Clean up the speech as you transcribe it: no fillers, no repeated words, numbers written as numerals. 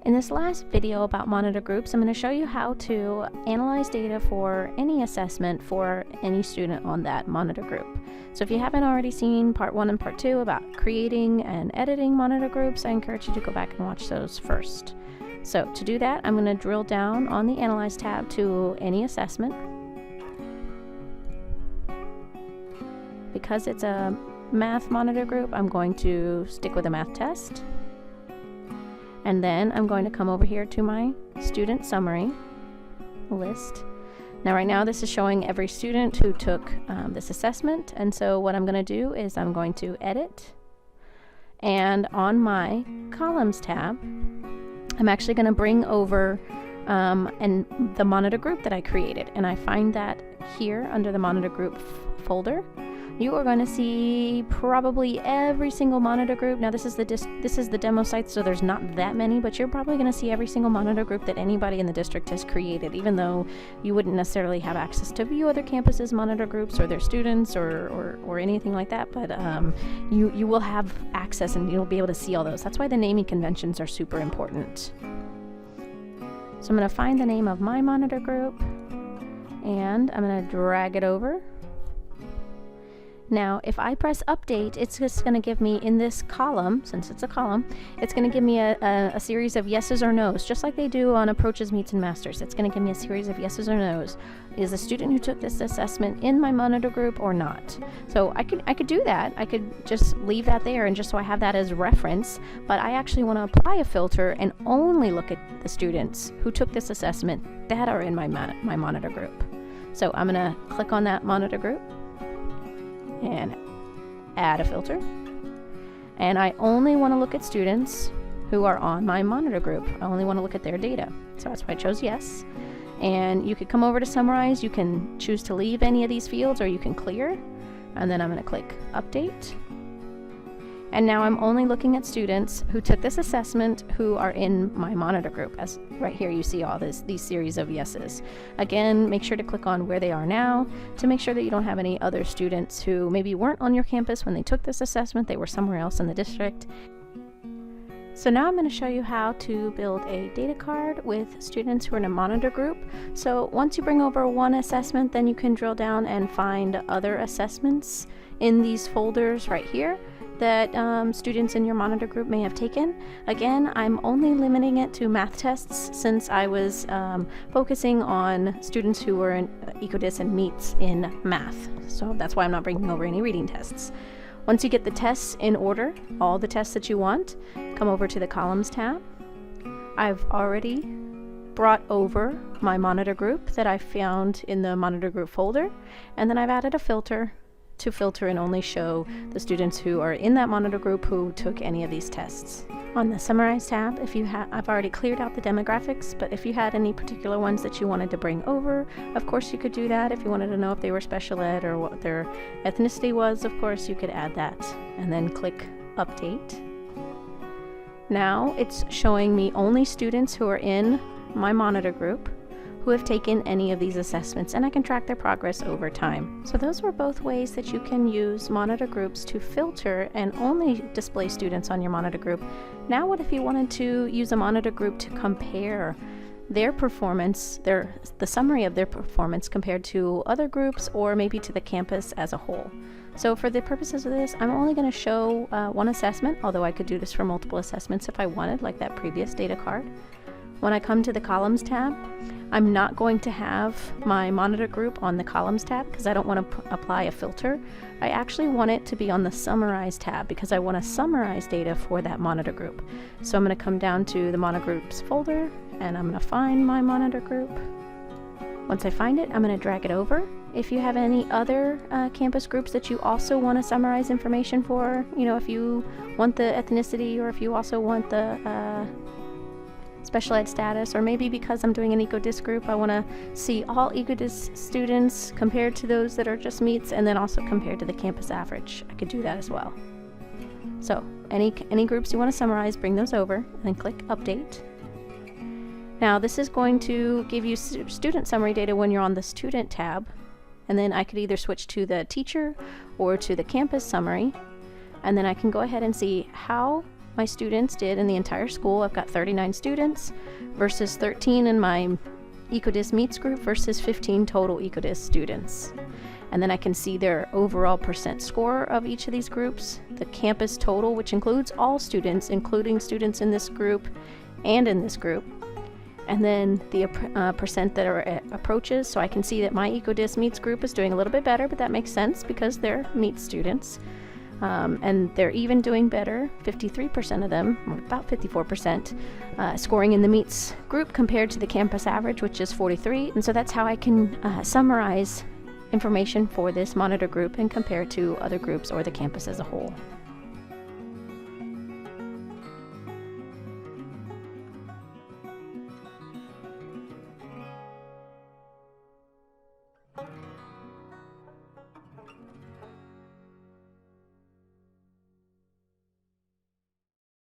In this last video about monitor groups, I'm going to show you how to analyze data for any assessment for any student on that monitor group. So if you haven't already seen part 1 and part 2 about creating and editing monitor groups, I encourage you to go back and watch those first. So to do that, I'm going to drill down on the Analyze tab to any assessment. Because it's a math monitor group, I'm going to stick with a math test. And then I'm going to come over here to my student summary list. Now right now this is showing every student who took this assessment, and so what I'm going to do is I'm going to edit, and on my columns tab I'm actually going to bring over the monitor group that I created, and I find that here under the monitor group folder. You are going to see probably every single monitor group. Now this is the demo site, so there's not that many, but you're probably going to see every single monitor group that anybody in the district has created, even though you wouldn't necessarily have access to view other campuses' monitor groups or their students or anything like that. But you will have access and you'll be able to see all those. That's why the naming conventions are super important. So I'm going to find the name of my monitor group and I'm going to drag it over. Now, if I press update, it's just going to give me in this column, since it's a column, it's going to give me a series of yeses or nos, just like they do on Approaches, Meets, and Masters. It's going to give me a series of yeses or nos. Is the student who took this assessment in my monitor group or not? So I could do that. I could just leave that there and just so I have that as reference, but I actually want to apply a filter and only look at the students who took this assessment that are in my monitor group. So I'm going to click on that monitor group and add a filter, and I only want to look at students who are on my monitor group. I only want to look at their data, so that's why I chose yes. And you could come over to summarize. You can choose to leave any of these fields or you can clear, and then I'm going to click update. And now I'm only looking at students who took this assessment who are in my monitor group. As right here you see all these series of yeses. Again, make sure to click on where they are now to make sure that you don't have any other students who maybe weren't on your campus when they took this assessment. They were somewhere else in the district. So now I'm going to show you how to build a data card with students who are in a monitor group. So once you bring over one assessment, then you can drill down and find other assessments in these folders right here that students in your monitor group may have taken. Again, I'm only limiting it to math tests since I was focusing on students who were in EcoDis and Meets in math. So that's why I'm not bringing over any reading tests. Once you get the tests in order, all the tests that you want, come over to the Columns tab. I've already brought over my monitor group that I found in the monitor group folder, and then I've added a filter to filter and only show the students who are in that monitor group who took any of these tests. On the Summarize tab, I've already cleared out the demographics, but if you had any particular ones that you wanted to bring over, of course you could do that. If you wanted to know if they were special ed or what their ethnicity was, of course you could add that, and then click Update. Now it's showing me only students who are in my monitor group who have taken any of these assessments, and I can track their progress over time. So those were both ways that you can use monitor groups to filter and only display students on your monitor group. Now what if you wanted to use a monitor group to compare their performance, the summary of their performance compared to other groups or maybe to the campus as a whole? So for the purposes of this, I'm only going to show one assessment, although I could do this for multiple assessments if I wanted, like that previous data card. When I come to the Columns tab, I'm not going to have my monitor group on the Columns tab because I don't want to apply a filter. I actually want it to be on the Summarize tab because I want to summarize data for that monitor group. So I'm going to come down to the Monitor Groups folder and I'm going to find my monitor group. Once I find it, I'm going to drag it over. If you have any other campus groups that you also want to summarize information for, you know, if you want the ethnicity or if you also want the special ed status, or maybe because I'm doing an EcoDis group, I want to see all EcoDis students compared to those that are just Meets and then also compared to the campus average. I could do that as well. So any groups you want to summarize, bring those over and then click Update. Now this is going to give you student summary data when you're on the Student tab, and then I could either switch to the Teacher or to the Campus summary, and then I can go ahead and see how my students did in the entire school. I've got 39 students versus 13 in my EcoDis Meets group versus 15 total EcoDis students. And then I can see their overall percent score of each of these groups, the campus total, which includes all students, including students in this group and in this group, and then the percent that are at approaches. So I can see that my EcoDis Meets group is doing a little bit better, but that makes sense because they're Meets students. And they're even doing better, 53% of them, or about 54%, scoring in the Meets group compared to the campus average, which is 43. And so that's how I can summarize information for this monitor group and compare to other groups or the campus as a whole.